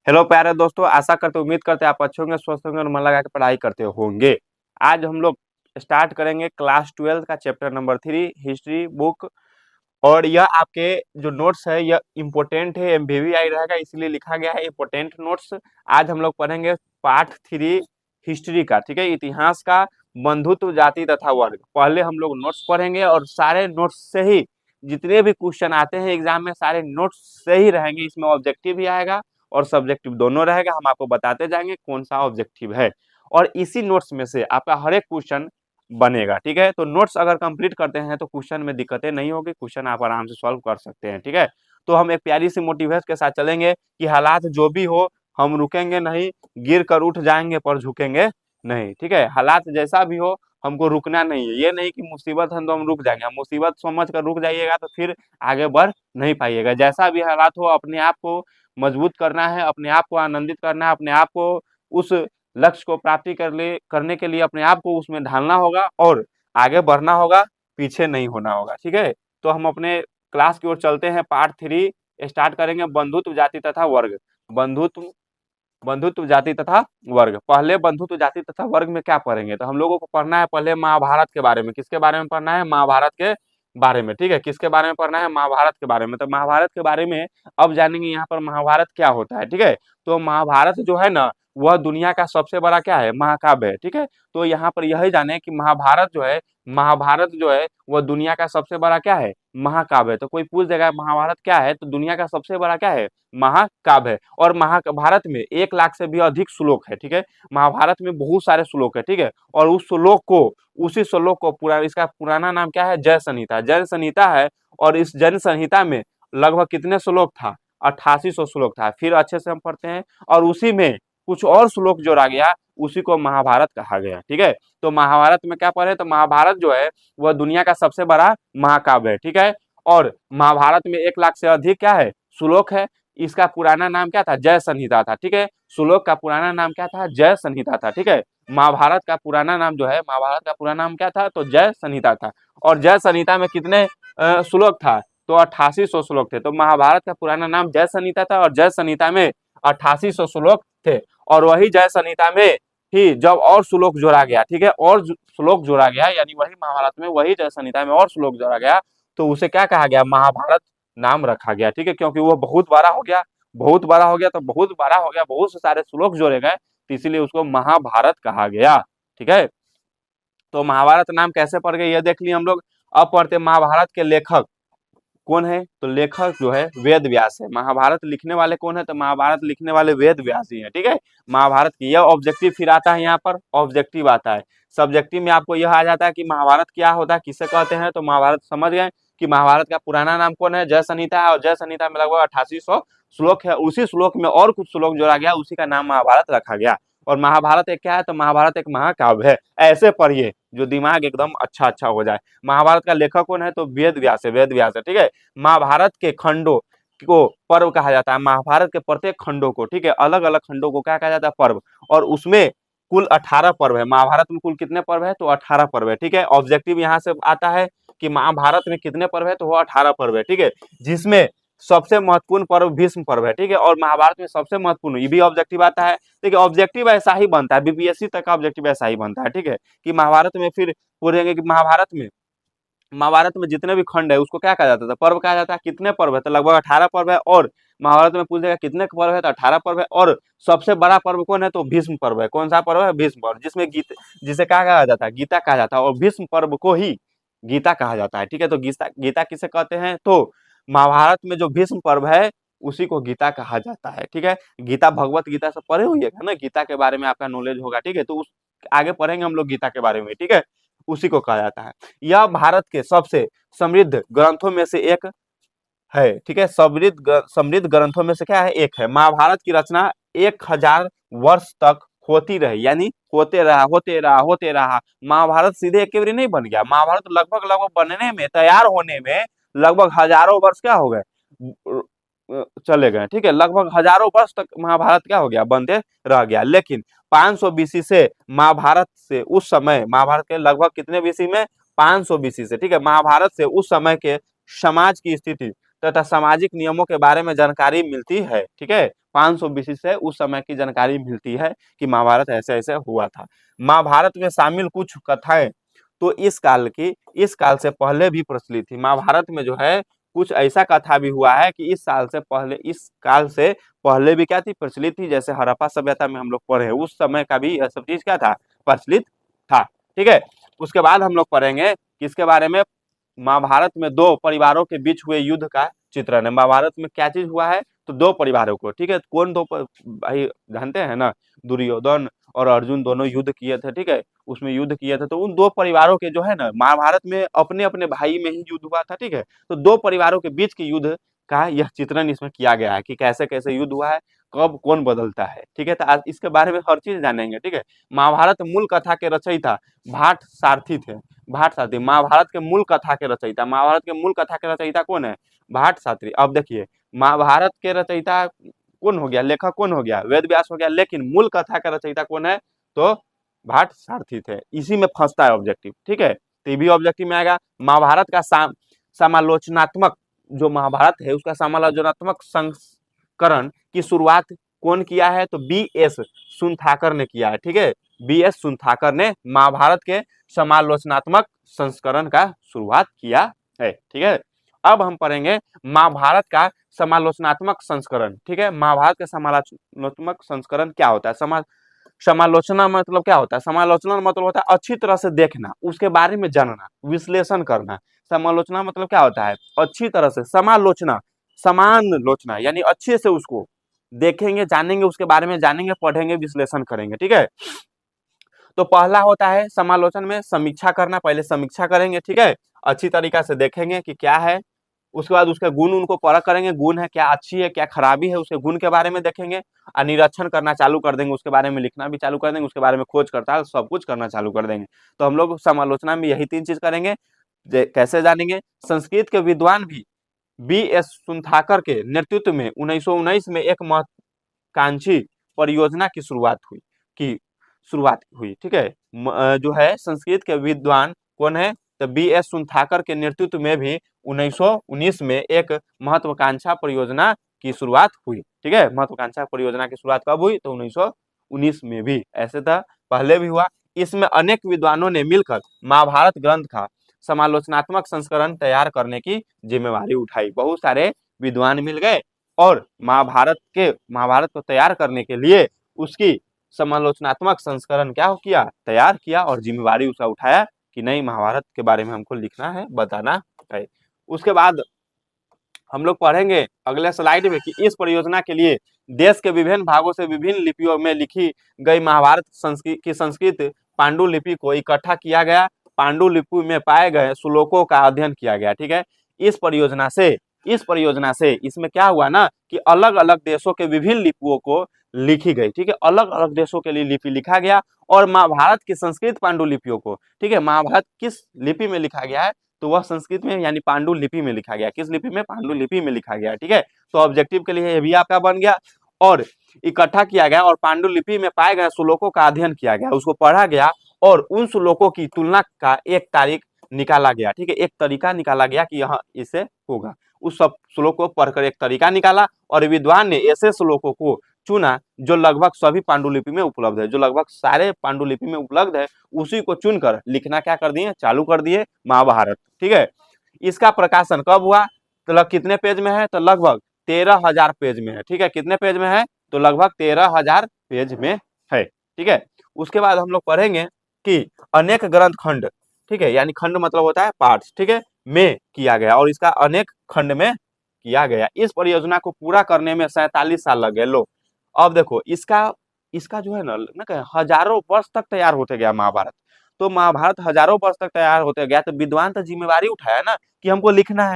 Hello प्यारे दोस्तों, आशा करते उम्मीद करते आप अच्छे होंगे, स्वस्थ होंगे और मन लगा के पढ़ाई करते होंगे। आज हम लोग स्टार्ट करेंगे क्लास 12 का चैप्टर नंबर 3 हिस्ट्री बुक। और यह आपके जो नोट्स है यह इम्पोर्टेंट है, एमवीवीआई रहेगा, इसलिए लिखा गया है इम्पोर्टेंट नोट्स। आज हम लोग पढ़ेंगे पार्ट 3 हिस्ट्री का, ठीक है, इतिहास का, बंधुत्व, जाति तथा वर्ग। पहले हम लोग नोट्स पढ़ेंगे और सारे नोट्स से ही जितने भी क्वेश्चन आते हैं एग्जाम में सारे नोट्स से ही रहेंगे। इसमें ऑब्जेक्टिव भी आएगा और सब्जेक्टिव दोनों रहेगा। हम आपको बताते जाएंगे कौन सा ऑब्जेक्टिव है और इसी नोट्स में से आपका हर एक क्वेश्चन बनेगा, ठीक है। तो नोट्स अगर कंप्लीट करते हैं तो क्वेश्चन में दिक्कतें नहीं होगी, क्वेश्चन आप आराम से सॉल्व कर सकते हैं, ठीक है। तो हम एक प्यारी सी मोटिवेशन के साथ चलेंगे कि हालात जो भी हो हम रुकेंगे नहीं, गिर कर उठ जाएंगे पर झुकेंगे नहीं, ठीक है। हालात जैसा भी हो हमको रुकना नहीं है। ये नहीं कि मुसीबत है तो हम रुक जाएंगे, हम मुसीबत समझ कर रुक जाइएगा तो फिर आगे बढ़ नहीं पाइएगा। जैसा भी हालात हो अपने आप को मजबूत करना है, अपने आप को आनंदित करना है, अपने आप को उस लक्ष्य को प्राप्ति करने के लिए अपने आप को उसमें ढालना होगा और आगे बढ़ना होगा, पीछे नहीं होना होगा, ठीक है। तो हम अपने क्लास की ओर चलते हैं। पार्ट 3 स्टार्ट करेंगे, बंधुत्व, जाति तथा वर्ग। बंधुत्व बंधुत्व, जाति तथा वर्ग। पहले बंधुत्व, जाति तथा वर्ग में क्या पढ़ेंगे, तो हम लोगों को पढ़ना है पहले महाभारत के बारे में। किसके बारे में पढ़ना है? महाभारत के बारे में, ठीक है। किसके बारे में पढ़ना है? महाभारत के बारे में। तो महाभारत के बारे में अब जानेंगे यहाँ पर महाभारत क्या होता है, ठीक है। तो महाभारत जो है ना वह दुनिया का सबसे बड़ा क्या है? महाकाव्य है, ठीक है। तो यहाँ पर यही जाने कि महाभारत जो है वह दुनिया का सबसे बड़ा क्या है? महाकाव्य है। तो कोई पूछ देगा महाभारत क्या है, तो दुनिया का सबसे बड़ा क्या है? महाकाव्य है। और महाभारत में 1 लाख से भी अधिक श्लोक है, ठीक है। महाभारत में बहुत सारे श्लोक है, ठीक है। और उसी श्लोक को इसका पुराना नाम क्या है? जय संहिता। जय संहिता है। और इस जन संहिता में लगभग कितने श्लोक था? 8800 श्लोक था। फिर अच्छे से हम पढ़ते हैं और उसी में कुछ और श्लोक जोड़ा गया, उसी को महाभारत कहा गया, ठीक है। तो महाभारत में क्या पढ़े, तो महाभारत जो है वह दुनिया का सबसे बड़ा महाकाव्य है, ठीक है। और महाभारत में 1 लाख से अधिक क्या है? श्लोक है। इसका पुराना नाम क्या था? जय संहिता था, ठीक है। श्लोक का पुराना नाम क्या था? जय संहिता था, ठीक है। महाभारत का पुराना नाम जो है, महाभारत का पुराना नाम क्या था? तो जय संहिता था। और जय संहिता में कितने श्लोक था? तो 8800 श्लोक थे। तो महाभारत का पुराना नाम जय संहिता था और जय संहिता में 8800 श्लोक थे। और वही जय संहिता में ही जब और श्लोक जोड़ा गया, ठीक है, और श्लोक जोड़ा गया, यानी वही महाभारत में वही जय संहिता में और श्लोक जोड़ा गया, तो उसे क्या कहा गया? महाभारत नाम रखा गया, ठीक है। क्योंकि वो बहुत बड़ा हो गया, बहुत बड़ा हो गया, तो बहुत बड़ा हो गया, बहुत से सारे श्लोक जोड़े गए, तो इसीलिए उसको महाभारत कहा गया, ठीक है। तो महाभारत नाम कैसे पड़ गए ये देख लिए हम लोग। अब पढ़ते महाभारत के लेखक कौन है, तो लेखक जो है वेद व्यास है। महाभारत लिखने वाले कौन है, तो महाभारत लिखने वाले वेद व्यास ही है, ठीक है। महाभारत की यह ऑब्जेक्टिव फिर आता है, यहाँ पर ऑब्जेक्टिव आता है। सब्जेक्टिव में आपको यह आ जाता है कि महाभारत क्या होता है, किसे कहते हैं, तो महाभारत समझ गए कि महाभारत का पुराना नाम कौन है? जय संहिता है। और जय संहिता में लगभग 8800 श्लोक है। उसी श्लोक में और कुछ श्लोक जोड़ा गया, उसी का नाम महाभारत रखा गया। और महाभारत एक क्या है, तो महाभारत एक महाकाव्य है। ऐसे पढ़िए जो दिमाग एकदम अच्छा हो जाए। महाभारत का लेखक कौन है, तो वेद व्यास है, वेद व्यास है, ठीक है। महाभारत के खंडों को पर्व कहा जाता है। महाभारत के प्रत्येक खंडों को, ठीक है, अलग अलग खंडों को क्या कहा जाता है? पर्व। और उसमें कुल 18 पर्व है। महाभारत में कुल कितने पर्व है, तो 18 पर्व है, ठीक है। ऑब्जेक्टिव यहाँ से आता है कि महाभारत में कितने पर्व है, तो वो 18 पर्व है, ठीक है। जिसमें सबसे महत्वपूर्ण पर्व भीष्म पर्व है, ठीक है। और महाभारत में सबसे महत्वपूर्ण, ये भी ऑब्जेक्टिव आता है। देखिए ऑब्जेक्टिव ऐसा ही बनता है, बीपीएससी तक का ऑब्जेक्टिव ऐसा ही बनता है, ठीक है। कि महाभारत में फिर पूछेंगे कि महाभारत में जितने भी खंड है उसको क्या कहा जाता था? पर्व कहा जाता है। कितने पर्व है, तो लगभग 18 पर्व है। और महाभारत में पूछेगा कितने पर्व है, तो 18 पर्व है। और सबसे बड़ा पर्व कौन है, तो भीष्म पर्व है। कौन सा पर्व है? भीष्म पर्व, जिसमें जिसे क्या कहा जाता है? गीता कहा जाता है। और भीष्म पर्व को ही गीता कहा जाता है, ठीक है। तो गीता किसे कहते हैं, तो महाभारत में जो भीष्म पर्व है उसी को गीता कहा जाता है, ठीक है। गीता भगवत गीता से पढ़े हुए है ना, गीता के बारे में आपका नॉलेज होगा, ठीक है। तो उस आगे पढ़ेंगे हम लोग गीता के बारे में, ठीक है। उसी को कहा जाता है। यह भारत के सबसे समृद्ध ग्रंथों में से एक है, ठीक है। समृद्ध ग्रंथों में से क्या है? एक है। महाभारत की रचना 1000 वर्ष तक होती रही, यानी होते रहा। महाभारत सीधे एक बारी नहीं बन गया। महाभारत लगभग बनने में, तैयार होने में लगभग हजारों वर्ष क्या हो गए, चले गए, ठीक है। लगभग हजारों वर्ष तक महाभारत क्या हो गया, बनते रह गया। लेकिन 500 बीसी से महाभारत से उस समय, महाभारत के लगभग कितने बीसी में? 500 बीसी से, ठीक है। महाभारत से उस समय के समाज की स्थिति तथा सामाजिक नियमों के बारे में जानकारी मिलती है, ठीक है। 500 BC से उस समय की जानकारी मिलती है कि महाभारत ऐसे ऐसे हुआ था। महाभारत में शामिल कुछ कथाएं तो इस काल से पहले भी प्रचलित थी। महाभारत में जो है कुछ ऐसा कथा भी हुआ है कि इस काल से पहले भी क्या थी, प्रचलित थी। जैसे हड़प्पा सभ्यता में हम लोग पढ़े, उस समय का भी यह सब चीज क्या था, प्रचलित था। ठीक है, उसके बाद हम लोग पढ़ेंगे किसके बारे में, महाभारत में दो परिवारों के बीच हुए युद्ध का चित्रण है। महाभारत में क्या चीज हुआ है, तो दो परिवारों को, ठीक है, कौन दो भाई जानते हैं ना, दुर्योधन और अर्जुन दोनों युद्ध किए थे। ठीक है, उसमें युद्ध किए थे, तो उन दो परिवारों के जो है ना, महाभारत में अपने अपने भाई में ही युद्ध हुआ था। ठीक है, तो दो परिवारों के बीच के युद्ध का यह चित्रण इसमें किया गया है कि कैसे कैसे युद्ध हुआ है, कब कौन बदलता है। ठीक है, तो आज इसके बारे में हर चीज जानेंगे। ठीक है, महाभारत मूल कथा के रचयिता भाट सारथी थे। भाट सारथी महाभारत के मूल कथा के रचयिता, महाभारत के मूल कथा के रचयिता कौन है, भाट सारथी। अब देखिए महाभारत के रचयिता कौन हो गया, लेखक कौन हो गया, वेद व्यास हो गया, लेकिन मूल कथा का रचयिता कौन है, तो भाट सारथी थे। इसी में फंसता है ऑब्जेक्टिव। ठीक है, तो ये भी ऑब्जेक्टिव में आएगा। महाभारत का समालोचनात्मक, जो महाभारत है उसका समालोचनात्मक संस्करण की शुरुआत कौन किया है, तो BS सुनथाकर ने किया है। ठीक है, BS सुनथाकर ने महाभारत के समालोचनात्मक संस्करण का शुरुआत किया है। ठीक है, अब हम पढ़ेंगे महाभारत का समालोचनात्मक संस्करण। ठीक है, महाभारत का समालोचनात्मक संस्करण क्या होता है, समालोचना मतलब क्या होता है, समालोचना मतलब होता है अच्छी तरह से देखना, उसके बारे में जानना, विश्लेषण करना। समालोचना मतलब क्या होता है, अच्छी तरह से, समालोचना समान लोचना, यानी अच्छे से उसको देखेंगे, जानेंगे, उसके बारे में जानेंगे, पढ़ेंगे, विश्लेषण करेंगे। ठीक है, तो पहला होता है समालोचन में समीक्षा करना, पहले समीक्षा करेंगे। ठीक है, अच्छी तरीका से देखेंगे कि क्या है, उसके बाद उसके गुण उनको परख करेंगे, गुण है क्या, अच्छी है क्या, खराबी है, उसके गुण के बारे में देखेंगे और निरीक्षण करना चालू कर देंगे, उसके बारे में लिखना भी चालू कर देंगे, उसके बारे में खोज करता है सब कुछ करना चालू कर देंगे। तो हम लोग समालोचना में यही 3 चीज करेंगे। कैसे जानेंगे, संस्कृत के विद्वान भी BS सुनथाकर के नेतृत्व में 1919 में एक महत्वाकांक्षी परियोजना की शुरुआत हुई। ठीक है, जो है संस्कृत के विद्वान कौन है, तो BS सुनथाकर के नेतृत्व में भी 1919 में एक महत्वाकांक्षा परियोजना की शुरुआत हुई। ठीक है, महत्वाकांक्षा परियोजना की शुरुआत कब हुई, तो 1919 में भी, ऐसे था पहले भी हुआ। इसमें अनेक विद्वानों ने मिलकर महाभारत ग्रंथ का समालोचनात्मक संस्करण तैयार करने की जिम्मेवारी उठाई। बहुत सारे विद्वान मिल गए और महाभारत को तैयार करने के लिए उसकी समालोचनात्मक संस्करण क्या किया, तैयार किया, और जिम्मेवारी उसका उठाया कि नहीं, महाभारत के बारे में हमको लिखना है, बताना है। उसके बाद हम लोग पढ़ेंगे अगले स्लाइड में कि इस परियोजना के लिए देश के विभिन्न भागों से विभिन्न लिपियों में लिखी गई महाभारत की संस्कृत पांडुलिपि को इकट्ठा किया गया। पांडुलिपि में पाए गए श्लोकों का अध्ययन किया गया। ठीक है, इस परियोजना से इसमें क्या हुआ ना कि अलग अलग देशों के विभिन्न लिपियों को लिखी गई। ठीक है, अलग अलग देशों के लिए लिपि लिखा गया और महाभारत की संस्कृत पांडुलिपियों को, ठीक है, महाभारत किस लिपि में लिखा गया है, तो वह संस्कृत में यानी पांडुलिपि में लिखा गया। किस लिपि में, पांडुलिपि में लिखा गया। ठीक है, तो ऑब्जेक्टिव के लिए ये भी आपका बन गया और इकट्ठा किया गया और पांडुलिपि में पाए गए श्लोकों का अध्ययन किया गया, उसको पढ़ा गया और उन श्लोकों की तुलना का एक तारीख निकाला गया। ठीक है, एक तरीका निकाला गया कि यहाँ इसे होगा। उस सब श्लोक को पढ़कर एक तरीका निकाला और विद्वान ने ऐसे श्लोकों को चुना जो लगभग सभी पांडुलिपि में उपलब्ध है, जो लगभग सारे पांडुलिपि में उपलब्ध है, उसी को चुनकर लिखना क्या कर दिए, चालू कर दिए, महाभारत। ठीक है, इसका प्रकाशन कब हुआ, तो कितने पेज में है, तो लगभग 13,000 पेज में है। ठीक है, कितने पेज में है, तो लगभग 13,000 पेज में है। ठीक है, उसके बाद हम लोग पढ़ेंगे कि अनेक ग्रंथ खंड, ठीक है, यानी खंड मतलब होता है पार्ट्स, ठीक है, में किया गया और इसका अनेक खंड में किया गया। इस परियोजना को पूरा करने में 47 साल लग गए। लो अब देखो इसका जो है ना हजारों वर्ष तक तैयार होते गया महाभारत। तो महाभारत हजारों वर्ष तक तैयार होते गया, तो विद्वान तो जिम्मेवारी उठाया ना कि हमको लिखना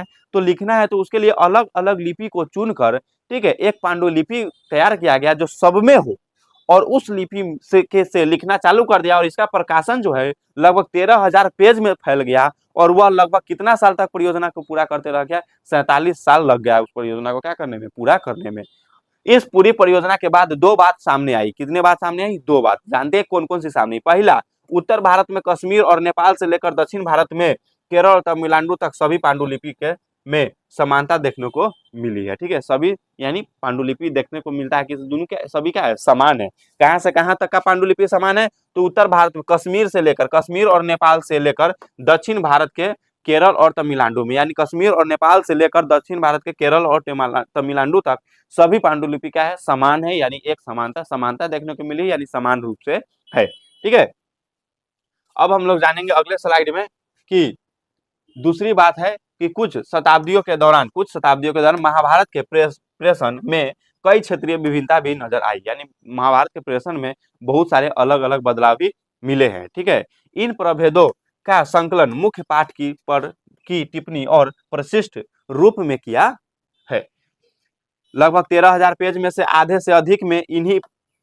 है, तो उसके लिए अलग अलग लिपि को चुनकर, ठीक है, एक पांडुलिपि तैयार किया गया जो सब में हो और उस लिपि से लिखना चालू कर दिया और इसका प्रकाशन जो है लगभग 13,000 पेज में फैल गया और वह लगभग कितना साल तक परियोजना को पूरा करते रह गया, 47 साल लग गया उस परियोजना को क्या करने में, पूरा करने में। इस पूरी परियोजना के बाद 2 बात सामने आई। कितने बात सामने आई, 2 बात। जानते हैं कौन कौन सी सामने? पहला, उत्तर भारत में कश्मीर और नेपाल से लेकर दक्षिण भारत में केरल और तमिलनाडु तक सभी पांडुलिपि के में समानता देखने को मिली है। ठीक है, सभी यानी पांडुलिपि देखने को मिलता है कि दोनों के सभी क्या है, समान है। कहां से कहां तक का पांडुलिपि समान है? तो उत्तर भारत में कश्मीर और नेपाल से लेकर दक्षिण भारत के केरल और तमिलनाडु में, यानी कश्मीर और नेपाल से लेकर दक्षिण भारत के केरल और तमिलनाडु तक सभी पांडुलिपि क्या है, समान है, यानी एक समानता देखने को मिली, यानी समान रूप से है। ठीक है, अब हम लोग जानेंगे अगले स्लाइड में कि दूसरी बात है कि कुछ शताब्दियों के दौरान महाभारत के प्रेषण में कई क्षेत्रीय विभिन्नता भी नजर आई, यानी महाभारत के प्रेषण में बहुत सारे अलग अलग बदलाव भी मिले हैं। ठीक है, इन प्रभेदों का संकलन मुख्य पाठ की टिप्पणी और प्रशिष्ट रूप में किया है। लगभग 13,000 पेज में से आधे से अधिक में इन्हीं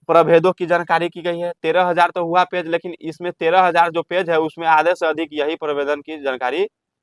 प्रभेदों की जानकारी की गई है। 13,000 तो हुआ पेज, लेकिन इसमें 13,000 जो पेज है उसमें आधे से अधिक यही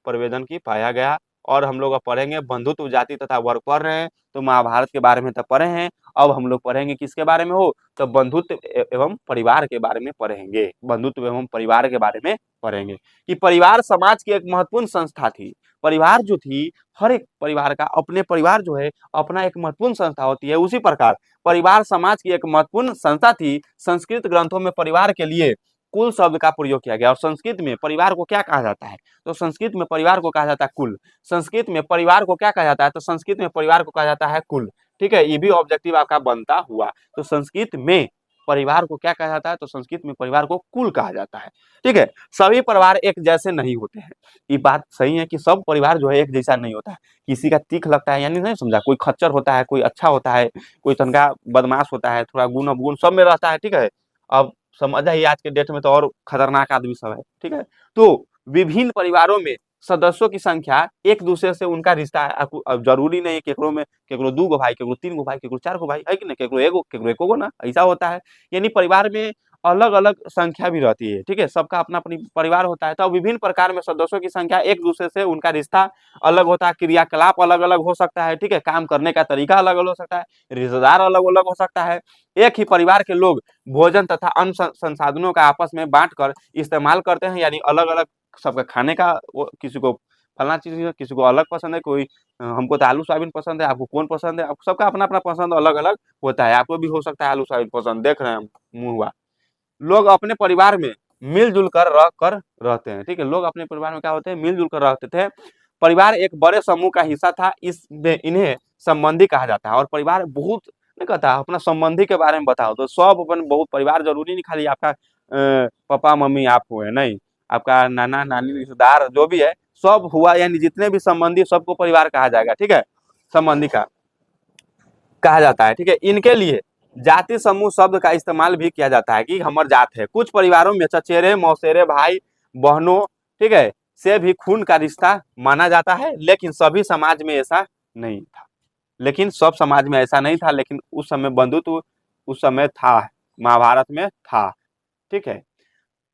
प्रवेदन की पाया गया। और हम लोग अब पढ़ेंगे बंधुत्व, जाति तथा वर्ग पढ़ रहे हैं तो महाभारत के बारे में तो पढ़े हैं। अब हम लोग पढ़ेंगे किसके बारे में हो, तो बंधुत्व एवं परिवार के बारे में पढ़ेंगे। बंधुत्व एवं परिवार के बारे में पढ़ेंगे कि परिवार समाज की एक महत्वपूर्ण संस्था थी। परिवार जो थी, हर एक परिवार का अपने परिवार जो है अपना एक महत्वपूर्ण संस्था होती है। उसी प्रकार परिवार समाज की एक महत्वपूर्ण संस्था थी। संस्कृत ग्रंथों में परिवार के लिए कुल शब्द का प्रयोग किया गया। और संस्कृत में परिवार को क्या कहा जाता है, तो संस्कृत में परिवार को कहा जाता है कुल। संस्कृत में परिवार को क्या कहा जाता है, तो संस्कृत में परिवार को कहा जाता है कुल। ठीक है, ये भी ऑब्जेक्टिव आपका बनता हुआ। तो संस्कृत में परिवार को क्या कहा जाता है, तो संस्कृत में परिवार को कुल कहा जाता है। ठीक है, सभी परिवार एक जैसे नहीं होते हैं। ये बात सही है कि सब परिवार जो है एक जैसा नहीं होता है। किसी का तीख लगता है, यानी नहीं समझा, कोई खच्चर होता है, कोई अच्छा होता है, कोई तनका बदमाश होता है, थोड़ा गुण अवगुण सब में रहता है। ठीक है, अब समझ ही आज के डेट में तो और खतरनाक आदमी सब है। ठीक है, तो विभिन्न परिवारों में सदस्यों की संख्या एक दूसरे से उनका रिश्ता है। अब जरूरी नहीं है केकरो में केकरो 2 गो भाई, केकरो 3 गो भाई, केकरो 4 गो भाई, है कि नहीं, केकरो एको गो ना, ऐसा होता है। यानी परिवार में अलग अलग संख्या भी रहती है। ठीक है, सबका अपना अपनी परिवार होता है। तो विभिन्न प्रकार में सदस्यों की संख्या एक दूसरे से उनका रिश्ता अलग होता है, क्रियाकलाप अलग अलग हो सकता है। ठीक है, काम करने का तरीका अलग अलग हो सकता है, रिश्तेदार अलग अलग हो सकता है। एक ही परिवार के लोग भोजन तथा अन्य संसाधनों का आपस में बांट कर इस्तेमाल करते हैं, यानी अलग अलग सबका खाने का, किसी को फलना चीज है, किसी को अलग पसंद है, कोई हमको तो आलू सोयाबीन पसंद है, आपको कौन पसंद है, आपको सबका अपना अपना पसंद अलग अलग होता है। आपको भी हो सकता है आलू सोयाबीन पसंद, देख रहे हैं मुंह हुआ। लोग अपने परिवार में मिलजुल कर रहते हैं। ठीक है, लोग अपने परिवार में क्या होते हैं, मिलजुल कर रहते थे। परिवार एक बड़े समूह का हिस्सा था, इसमें इन्हें संबंधी कहा जाता है। और परिवार बहुत नहीं कहता अपना संबंधी के बारे में बताओ तो सब अपन बहुत, परिवार जरूरी नहीं खाली आपका पापा मम्मी आप हुए, नहीं, आपका नाना नानी रिश्तेदार जो भी है सब हुआ, यानी जितने भी संबंधी सबको परिवार कहा जाएगा। ठीक है, संबंधी का कहा जाता है। ठीक है, इनके लिए जाति समूह शब्द का इस्तेमाल भी किया जाता है कि हमर जात है। कुछ परिवारों में चचेरे मौसेरे भाई बहनों, ठीक है, से भी खून का रिश्ता माना जाता है, लेकिन सभी समाज में ऐसा नहीं था। लेकिन सब समाज में ऐसा नहीं था, लेकिन उस समय बंधुत्व उस समय था, महाभारत में था। ठीक है,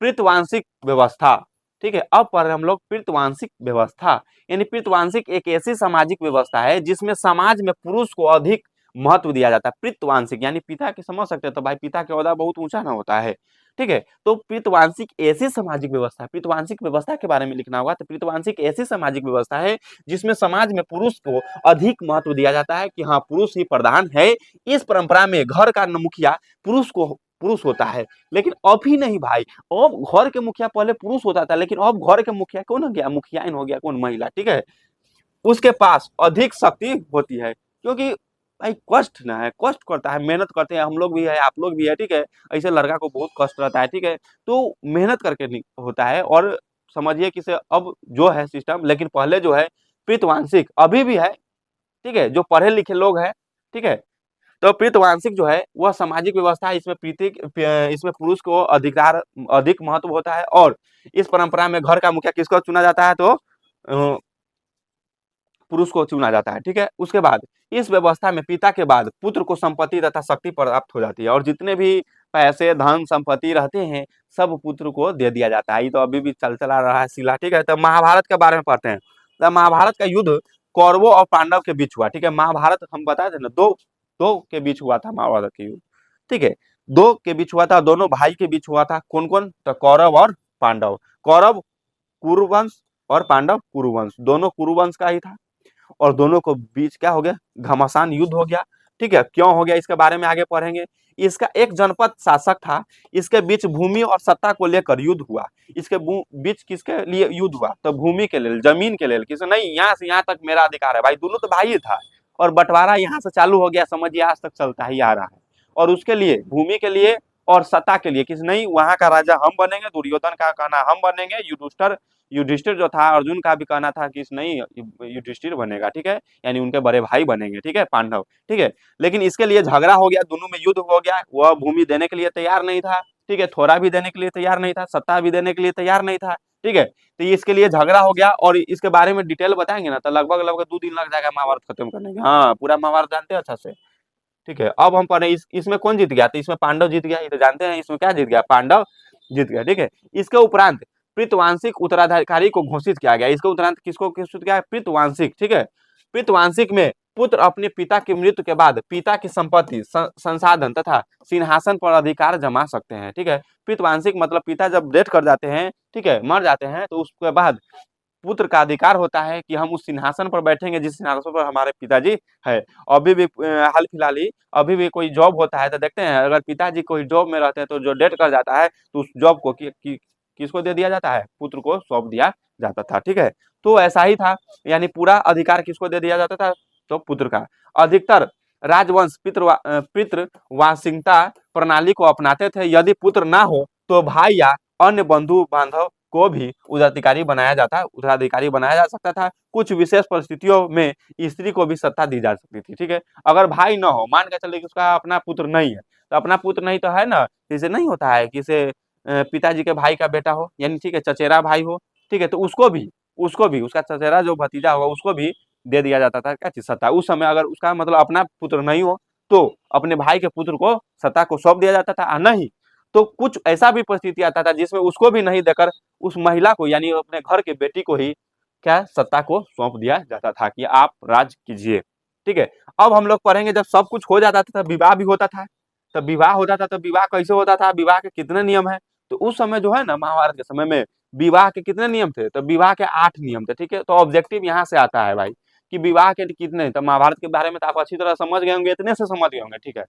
प्रीतवांशिक व्यवस्था। ठीक है, अब पढ़ रहे हम लोग प्रीतवांशिक व्यवस्था। यानी प्रीतवांशिक एक ऐसी सामाजिक व्यवस्था है जिसमें समाज में पुरुष को अधिक महत्व दिया जाता है। प्रीतवांशिक यानी पिता के, समझ सकते हैं, तो भाई पिता के ओहदा बहुत ऊंचा ना होता है। ठीक है, तो प्रीतवांशिक ऐसी सामाजिक व्यवस्था, प्रीतवांशिक व्यवस्था के बारे में लिखना होगा। तो प्रीतवांशिक ऐसी सामाजिक व्यवस्था है जिसमें समाज में पुरुष को अधिक महत्व दिया जाता है कि हाँ पुरुष ही प्रधान है। इस परंपरा में घर का मुखिया पुरुष होता है। लेकिन अभी नहीं भाई, अब घर के मुखिया पहले पुरुष होता था, लेकिन अब घर के मुखिया कौन हो गया, मुखियाइन हो गया कौन, महिला। ठीक है, उसके पास अधिक शक्ति होती है, क्योंकि भाई कष्ट ना है, कष्ट करता है, मेहनत करते हैं, हम लोग भी है, आप लोग भी है। ठीक है, ऐसे लड़का को बहुत कष्ट रहता है। ठीक है, तो मेहनत करके होता है। और समझिए कि से अब जो है सिस्टम, लेकिन पहले जो है प्रीतवांशिक अभी भी है। ठीक है, जो पढ़े लिखे लोग हैं, ठीक है, तो प्रीतवांशिक जो है वह सामाजिक व्यवस्था है। इसमें पुरुष को अधिक महत्व होता है। और इस परंपरा में घर का मुखिया किसको चुना जाता है, तो पुरुष को चुना जाता है। ठीक है, उसके बाद इस व्यवस्था में पिता के बाद पुत्र को संपत्ति तथा शक्ति प्राप्त हो जाती है, और जितने भी पैसे धन संपत्ति रहते हैं सब पुत्र को दे दिया जाता है। ये तो अभी भी चला रहा है सिला। ठीक है, तो महाभारत के बारे में पढ़ते हैं। तो महाभारत का युद्ध कौरवों और पांडव के बीच हुआ। ठीक है, महाभारत हम बताए थे ना, दो के बीच हुआ था महाभारत के युद्ध। ठीक है, दो के बीच हुआ था, दोनों भाई के बीच हुआ था। कौन कौन, तो कौरव और पांडव। कौरव कुरुवंश और पांडव कुरुवंश, दोनों कुरुवंश का ही था। और दोनों को बीच क्या हो गया, घमासान युद्ध हो गया। ठीक है, क्यों हो गया इसके बारे में आगे पढ़ेंगे। इसका एक जनपद शासक था, इसके बीच भूमि और सत्ता को लेकर युद्ध हुआ। इसके बीच किसके लिए युद्ध हुआ, तो भूमि के लिए, जमीन के लिए, किसी नहीं यहाँ से यहाँ तक मेरा अधिकार है भाई, दोनों तो भाई था। और बंटवारा यहाँ से चालू हो गया, समझिए आज तक चलता ही आ रहा है। और उसके लिए, भूमि के लिए और सत्ता के लिए, किसी नहीं वहां का राजा हम बनेंगे, दुर्योधन का कहना हम बनेंगे, युधिष्ठिर जो था, अर्जुन का भी कहना था कि नहीं युधिष्ठिर बनेगा। ठीक है, यानी उनके बड़े भाई बनेंगे। ठीक है, पांडव। ठीक है, लेकिन इसके लिए झगड़ा हो गया, दोनों में युद्ध हो गया। वह भूमि देने के लिए तैयार नहीं था। ठीक है, थोड़ा भी देने के लिए तैयार नहीं था, सत्ता भी देने के लिए तैयार नहीं था। ठीक है, तो इसके लिए झगड़ा हो गया, और इसके बारे में डिटेल बताएंगे ना तो लगभग लगभग 2 दिन लग जाएगा महाभारत खत्म करने के। हाँ, पूरा महाभारत जानते हैं अच्छा से। ठीक है, अब हम पढ़े इसमें कौन जीत गया, तो इसमें पांडव जीत गया, ये तो जानते हैं। इसमें क्या जीत गया, पांडव जीत गया। ठीक है, इसके उपरांत प्रीतवांशिक उत्तराधिकारी को घोषित किया गया। इसके उपरांत किसको घोषित किया, प्रीतवांशिक। ठीक है, प्रीतवांशिक में पुत्र अपने पिता की मृत्यु के बाद पिता की संपत्ति, संसाधन तथा सिंहासन पर अधिकार जमा सकते हैं। ठीक है, प्रीतवांशिक मतलब पिता जब डेथ कर जाते हैं, ठीक है, मर जाते हैं, तो उसके बाद पुत्र का अधिकार होता है कि हम उस सिंहासन पर बैठेंगे जिस सिंहासन पर हमारे पिताजी है। अभी भी हाल फिलहाल ही अभी भी कोई जॉब होता है तो देखते हैं, अगर पिताजी कोई जॉब में रहते हैं तो जो डेथ कर जाता है तो उस जॉब को किसको दे दिया जाता है, पुत्र को सौंप दिया जाता था। ठीक है, तो ऐसा ही था, यानी पूरा अधिकार किसको दे दिया जाता था, तो पुत्र का। अधिकतर राजवंश पितृवासिकता प्रणाली को अपनाते थे। यदि पुत्र ना हो तो भाई या अन्य बंधु बांधव को भी उत्तराधिकारी बनाया जा सकता था। कुछ विशेष परिस्थितियों में स्त्री को भी सत्ता दी जा सकती थी। ठीक है, अगर भाई न हो, मान के चले कि उसका अपना पुत्र नहीं है, तो अपना पुत्र नहीं तो है ना, जैसे नहीं होता है कि से पिताजी के भाई का बेटा हो, यानी ठीक है चचेरा भाई हो। ठीक है, तो उसको भी उसका चचेरा जो भतीजा होगा उसको भी दे दिया जाता था क्या चीज, सत्ता। उस समय अगर उसका मतलब अपना पुत्र नहीं हो तो अपने भाई के पुत्र को सत्ता को सौंप दिया जाता था। नहीं तो कुछ ऐसा भी परिस्थिति आता था जिसमें उसको भी नहीं देकर उस महिला को, यानी अपने घर के बेटी को ही क्या सत्ता को सौंप दिया जाता था कि आप राज कीजिए। ठीक है, अब हम लोग पढ़ेंगे जब सब कुछ हो जाता था, विवाह भी होता था। तब विवाह होता था, तो विवाह कैसे होता था, विवाह के कितने नियम है, तो उस समय जो है ना, महाभारत के समय में विवाह के कितने नियम थे, तो विवाह के 8 नियम थे। ठीक है, तो ऑब्जेक्टिव यहाँ से आता है भाई कि विवाह के कितने, तो महाभारत के बारे में तो आप अच्छी तरह समझ गए होंगे, इतने से समझ गए होंगे। ठीक है,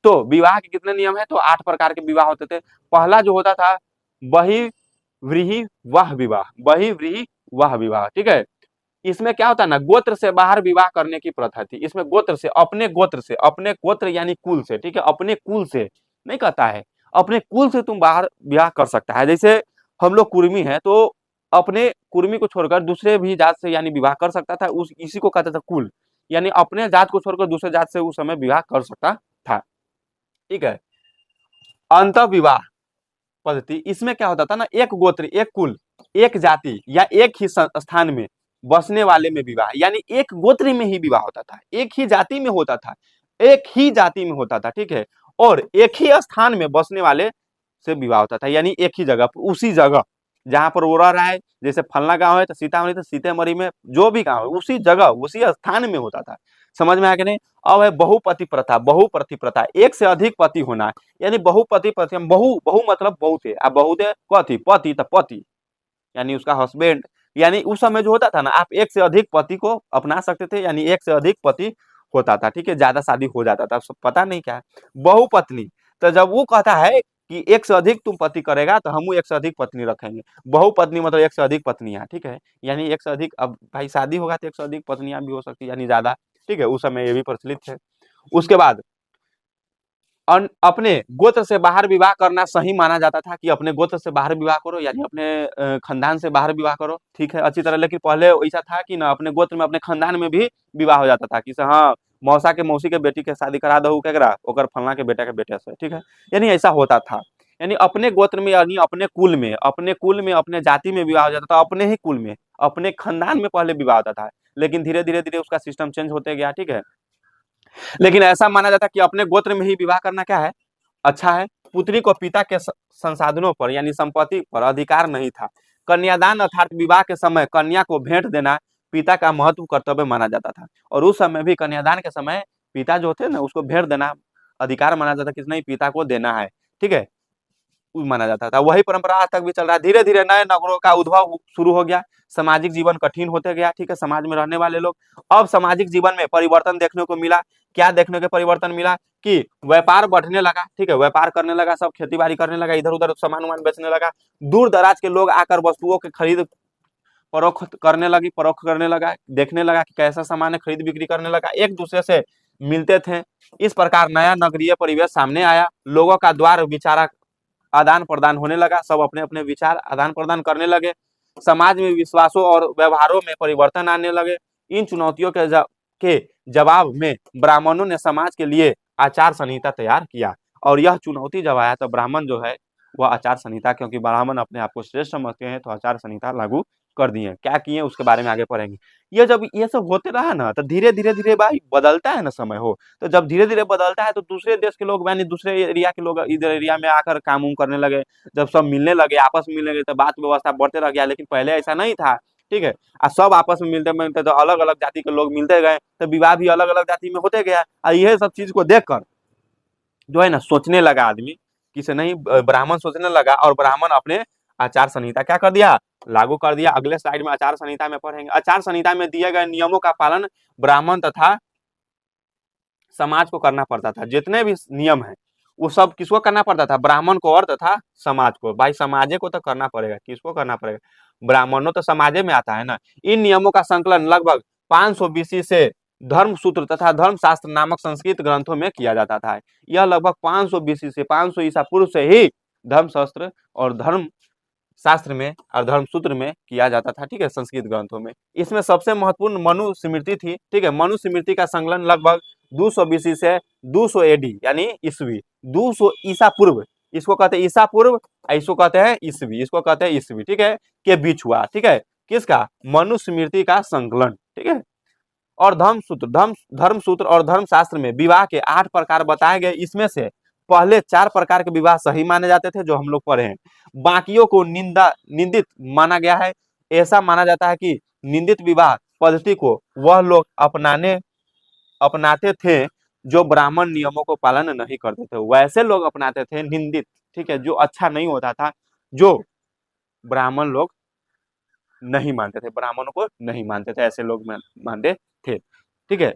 तो विवाह के कितने नियम है, तो 8 प्रकार के विवाह होते थे। पहला जो होता था बहिर्व्रीहि वाह विवाह, बहिर्व्रीहि वाह विवाह। ठीक है, इसमें क्या होता है ना, गोत्र से बाहर विवाह करने की प्रथा थी। इसमें गोत्र से, अपने गोत्र यानी कुल से। ठीक है, अपने कुल से नहीं कहता है, अपने कुल से तुम बाहर विवाह कर सकता है। जैसे हम लोग कुर्मी है तो अपने कुर्मी को छोड़कर दूसरे भी जात से यानी विवाह कर सकता था, उस इसी को कहता था कुल, यानी अपने जात को छोड़कर दूसरे जात से उस समय विवाह कर सकता था। ठीक है, अंत विवाह पद्धति, इसमें क्या होता था ना, एक गोत्र, एक कुल, एक जाति या एक ही स्थान में बसने वाले में विवाह, यानी एक गोत्र में ही विवाह होता था, एक ही जाति में होता था, एक ही जाति में होता था। ठीक है, और एक ही स्थान में बसने वाले से विवाह होता था, यानी एक ही जगह, उसी जगह जहां पर वो रह रहा है, जैसे फलना गांव है तो सीतामढ़ी, तो सीतामढ़ी में जो भी गांव है उसी जगह उसी स्थान में होता था। समझ में आ गया नहीं। अब है बहुपति प्रथा। बहुपति प्रथा, एक से अधिक पति होना, यानी बहुपति प्रथा, बहु मतलब बहुत है, अब बहुत है कथी, पति तो पति यानी उसका हस्बैंड, यानी उस समय जो होता था ना, आप एक से अधिक पति को अपना सकते थे, यानी एक से अधिक पति होता था। ठीक है, ज्यादा शादी हो जाता था, सब पता नहीं क्या है बहुपत्नी। तो जब वो कहता है कि एक से अधिक तुम पति करेगा तो हम एक से अधिक पत्नी रखेंगे। बहुपत्नी मतलब एक से अधिक पत्नियां। ठीक है, यानी एक से अधिक, अब भाई शादी होगा तो एक से अधिक पत्नियां भी हो सकती है, यानी ज्यादा। ठीक है, उस समय ये भी प्रचलित है। उसके बाद अपने गोत्र से बाहर विवाह करना सही माना जाता था कि अपने गोत्र से बाहर विवाह करो, यानी अपने खानदान से बाहर विवाह करो। ठीक है, अच्छी तरह, लेकिन पहले ऐसा था कि ना अपने गोत्र में अपने खानदान में भी विवाह हो जाता था कि हाँ मौसा के मौसी के बेटी के शादी करा दो केकरा, ओकर फलना के बेटा के बेटे से। ठीक है, यानी ऐसा होता था, यानी अपने गोत्र में, यानी अपने कुल में, अपने जाति में विवाह हो जाता था, अपने ही कुल में, अपने खानदान में पहले विवाह होता था, लेकिन धीरे धीरे धीरे उसका सिस्टम चेंज होते गया। ठीक है, लेकिन ऐसा माना जाता कि अपने गोत्र में ही विवाह करना क्या है, अच्छा है। पुत्री को पिता के संसाधनों पर यानी संपत्ति पर अधिकार नहीं था। कन्यादान अर्थात विवाह के समय कन्या को भेंट देना पिता का महत्व कर्तव्य माना जाता था, और उस समय भी कन्यादान के समय पिता जो थे ना उसको भेंट देना अधिकार माना जाता कि नहीं पिता को देना है। ठीक है, माना जाता था। वही परंपरा आज तक भी चल रहा है। धीरे धीरे नए नगरों का उद्भव शुरू हो गया, सामाजिक जीवन कठिन होते गया, ठीक है, समाज में रहने वाले लोग। अब सामाजिक जीवन में परिवर्तन देखने को मिला। क्या देखने को परिवर्तन मिला कि व्यापार बढ़ने लगा, ठीक है, व्यापार करने लगा, सब खेती बाड़ी करने लगा, इधर उधर सामान उमान बेचने लगा। दूर दराज के लोग आकर वस्तुओं के खरीद परोख करने लगा, देखने लगा कि कैसा सामान है, खरीद बिक्री करने लगा, एक दूसरे से मिलते थे। इस प्रकार नया नगरीय परिवेश सामने आया। लोगों का द्वार विचार आदान प्रदान होने लगा, सब अपने अपने विचार आदान प्रदान करने लगे। समाज में विश्वासों और व्यवहारों में परिवर्तन आने लगे। इन चुनौतियों के जवाब में ब्राह्मणों ने समाज के लिए आचार संहिता तैयार किया। और यह चुनौती जब आया तो ब्राह्मण जो है वह आचार संहिता, क्योंकि ब्राह्मण अपने आप को श्रेष्ठ समझते हैं, तो आचार संहिता लागू कर दिए। क्या किए उसके बारे में आगे पढ़ेंगे। ये जब ये सब होते रहा ना, तो धीरे धीरे धीरे भाई बदलता है ना समय हो, तो जब धीरे धीरे बदलता है तो दूसरे देश के लोग यानी दूसरे एरिया के लोग इधर एरिया में आकर काम उम करने लगे। जब सब मिलने लगे, आपस में मिलने लगे, तो बात व्यवस्था बढ़ते रह गया। लेकिन पहले ऐसा नहीं था, ठीक है। सब आपस में मिलते मिलते तो अलग अलग जाति के लोग मिलते गए, तो विवाह भी अलग अलग जाति में होते गया। और यह सब चीज को देखकर जो है ना सोचने लगा आदमी, किसे नहीं, ब्राह्मण सोचने लगा, और ब्राह्मण अपने आचार संहिता क्या कर दिया, लागू कर दिया। अगले स्लाइड में आचार संहिता में पढ़ेंगे। आचार संहिता में दिए गए नियमों का पालन ब्राह्मण तथा समाज को करना पड़ता था। जितने भी नियम है वो सब किसको करना पड़ता था, ब्राह्मण को और तथा समाज को। भाई समाजे को तो करना पड़ेगा, किसको करना पड़ेगा, ब्राह्मणों तो समाजे में आता है ना। इन नियमों का संकलन लगभग 500 बीसी से धर्मसूत्र तथा धर्मशास्त्र नामक संस्कृत ग्रंथों में किया जाता था। यह लगभग 500 बीसी से 500 ईसा पूर्व से ही धर्मशास्त्र और धर्म शास्त्र में और धर्मसूत्र में किया जाता था, ठीक है, संस्कृत ग्रंथों में। इसमें सबसे महत्वपूर्ण मनु स्मृति थी, ठीक है। मनु स्मृति का संकलन लगभग 200 बीसी से 200 एडी यानी ईस्वी, 200 ईसा पूर्व, इसको कहते हैं ईसा पूर्व, इसको कहते हैं ईस्वी, इसको कहते हैं ईस्वी, ठीक है, के बीच हुआ, ठीक है। किसका, मनुस्मृति का संकलन, ठीक है। और धर्मसूत्र और धर्मशास्त्र में विवाह के 8 प्रकार बताए गए। इसमें से पहले 4 प्रकार के विवाह सही माने जाते थे, जो हम लोग पढ़े हैं। बाकियों को निंदित माना गया है। ऐसा माना जाता है कि निंदित विवाह पद्धति को वह लोग अपनाते थे जो ब्राह्मण नियमों को पालन नहीं करते थे। वैसे लोग अपनाते थे निंदित, ठीक है, जो अच्छा नहीं होता था, जो ब्राह्मण लोग नहीं मानते थे, ब्राह्मणों को नहीं मानते थे, ऐसे लोग मानते थे, ठीक है।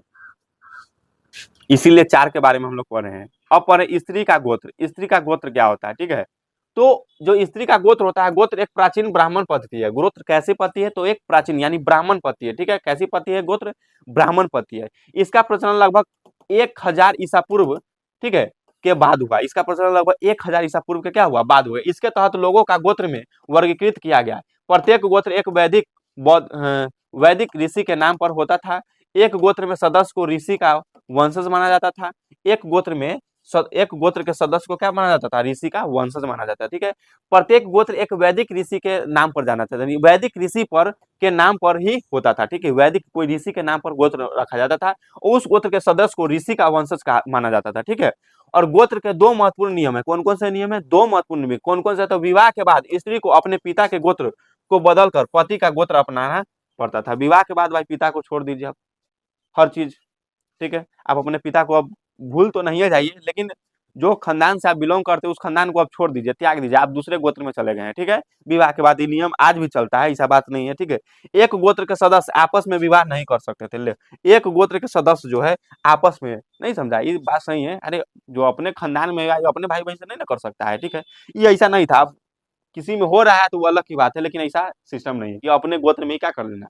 इसीलिए 4 के बारे में हम लोग पढ़ रहे हैं। अब पढ़े स्त्री का गोत्र। स्त्री का गोत्र क्या होता है, ठीक है। तो जो स्त्री का गोत्र होता है, गोत्र एक प्राचीन ब्राह्मण पद्धति है। गोत्र कैसी पद्धति है, तो एक प्राचीन यानी ब्राह्मण पद्धति है, ठीक है। कैसी पद्धति है, गोत्र ब्राह्मण पद्धति है। इसका प्रचलन लगभग 1000 ईसा पूर्व, ठीक है, के बाद हुआ। इसका प्रचलन लगभग 1000 ईसा पूर्व के क्या हुआ, बाद हुआ। इसके तहत लोगों का गोत्र में वर्गीकृत किया गया। प्रत्येक गोत्र एक वैदिक ऋषि के नाम पर होता था। एक गोत्र में सदस्य को ऋषि का वंशज माना जाता था। एक गोत्र के सदस्य को क्या माना जाता था, ऋषि का वंशज माना जाता है, ठीक है। प्रत्येक गोत्र एक वैदिक ऋषि के नाम पर जाना था, वैदिक ऋषि पर के नाम पर ही होता था, ठीक है। वैदिक कोई ऋषि के नाम पर गोत्र रखा जाता था, उस गोत्र के सदस्य को ऋषि का वंशज का माना जाता था, ठीक है। और गोत्र के 2 महत्वपूर्ण नियम है। कौन कौन से नियम है, 2 महत्वपूर्ण नियम। कौन कौन से, तो विवाह के बाद स्त्री को अपने पिता के गोत्र को बदलकर पति का गोत्र अपनाना पड़ता था। विवाह के बाद भाई पिता को छोड़ दीजिए आप, हर चीज, ठीक है। आप अपने पिता को अब भूल तो नहीं है जाइए, लेकिन जो खानदान से आप बिलोंग करते हैं उस खानदान को आप छोड़ दीजिए, त्याग दीजिए, आप दूसरे गोत्र में चले गए हैं, ठीक है। विवाह के बाद ये नियम आज भी चलता है, ऐसा बात नहीं है, ठीक है। एक गोत्र के सदस्य आपस में विवाह नहीं कर सकते थे। एक गोत्र के सदस्य जो है आपस में, नहीं समझा, ये बात सही है। अरे जो अपने खानदान में अपने भाई बहन से नहीं ना कर सकता है, ठीक है। ये ऐसा नहीं था। किसी में हो रहा है तो वो अलग की बात है, लेकिन ऐसा सिस्टम नहीं है कि अपने गोत्र में ही क्या कर लेना,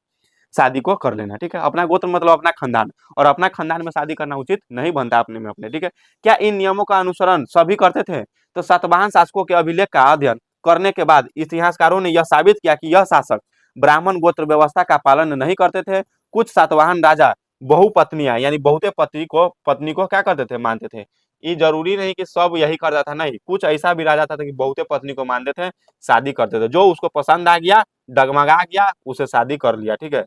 शादी को कर लेना, ठीक है। अपना गोत्र मतलब अपना खानदान, और अपना खानदान में शादी करना उचित नहीं बनता अपने में अपने, ठीक है। क्या इन नियमों का अनुसरण सभी करते थे, तो सातवाहन शासकों के अभिलेख का अध्ययन करने के बाद इतिहासकारों ने यह साबित किया कि यह शासक ब्राह्मण गोत्र व्यवस्था का पालन नहीं करते थे। कुछ सातवाहन राजा बहुपत्नियां यानी बहुते पत्नी को क्या करते थे, मानते थे। ये जरूरी नहीं कि सब यही करता था, नहीं, कुछ ऐसा भी राजा था कि बहुते पत्नी को मानते थे, शादी करते थे, जो उसको पसंद आ गया, डगमगा गया, उसे शादी कर लिया, ठीक है।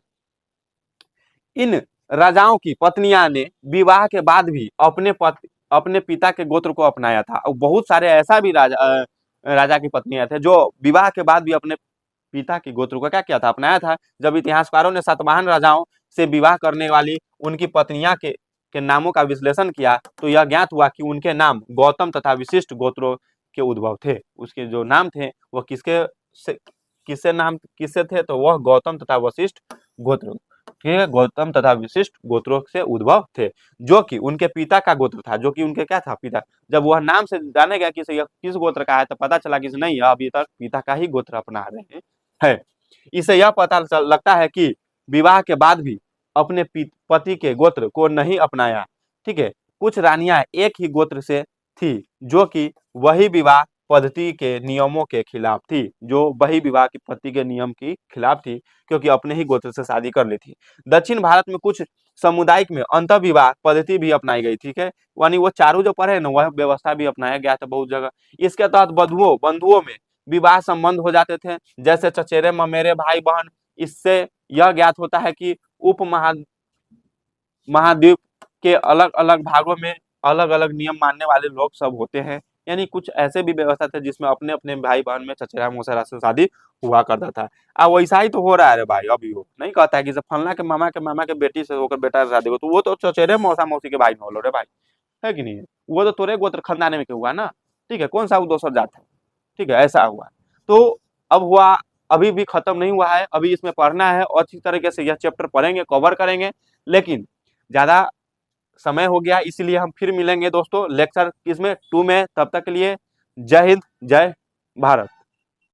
इन राजाओं की पत्नियां ने विवाह के बाद भी अपने पिता के गोत्र को अपनाया था। और बहुत सारे ऐसा भी राजा की पत्नियां थे जो विवाह के बाद भी अपने पिता के गोत्र को क्या किया था, अपनाया था। जब इतिहासकारों ने सातवाहन राजाओं से विवाह करने वाली उनकी पत्नियां के नामों का विश्लेषण किया, तो यह ज्ञात हुआ कि उनके नाम गौतम तथा विशिष्ट गोत्रों के उद्भव थे। उसके जो नाम थे वह किससे थे, तो वह गौतम तथा वशिष्ठ गोत्र, ठीक है, गौतम तथा वशिष्ठ गोत्रों से उद्भव थे, जो कि उनके पिता का गोत्र था, जो कि उनके क्या था, पिता। जब वह नाम से जाने गया कि यह किस गोत्र का है, तो पता चला कि नहीं, यह अभी तक पिता का ही गोत्र अपना रहे हैं। इससे यह पता लगता है कि विवाह के बाद भी अपने पति के गोत्र को नहीं अपनाया, ठीक है। कुछ रानियां एक ही गोत्र से थी, जो कि वही विवाह पद्धति के नियमों के खिलाफ थी, जो वही विवाह की पद्धति के नियम की खिलाफ थी, क्योंकि अपने ही गोत्र से शादी कर ली थी। दक्षिण भारत में कुछ सामुदायिक में अंतर विवाह पद्धति भी अपनाई गई, ठीक है, यानी वो चारों जो पढ़े ना, वह व्यवस्था भी अपनाया गया था बहुत जगह। इसके तहत बंधुओं में विवाह संबंध हो जाते थे, जैसे चचेरे ममेरे भाई बहन। इससे यह ज्ञात होता है कि उप महाद्वीप के अलग अलग भागों में अलग अलग नियम मानने वाले लोग सब होते हैं, यानी कुछ ऐसे भी व्यवस्था थे जिसमें अपने अपने भाई बहन में चचेरा मौसेरा से शादी हुआ करता था। अब वैसा ही तो हो रहा है रे भाई, अभी वो नहीं कहता है कि फलना के मामा के बेटी से होकर बेटा से शादी हो, तो वो तो चचेरे मौसा मौसी के भाई न हो रे भाई, है कि नहीं? वो तो तोरे गोत्र खानदान में के हुआ ना, ठीक है, कौन सा वो दोसर जात है, ठीक है, ऐसा हुआ। तो अब हुआ, अभी भी खत्म नहीं हुआ है, अभी इसमें पढ़ना है और अच्छी तरीके से यह चैप्टर पढ़ेंगे, कवर करेंगे, लेकिन ज्यादा समय हो गया, इसलिए हम फिर मिलेंगे दोस्तों लेक्चर इसमें 2 में। तब तक के लिए जय हिंद, जय भारत।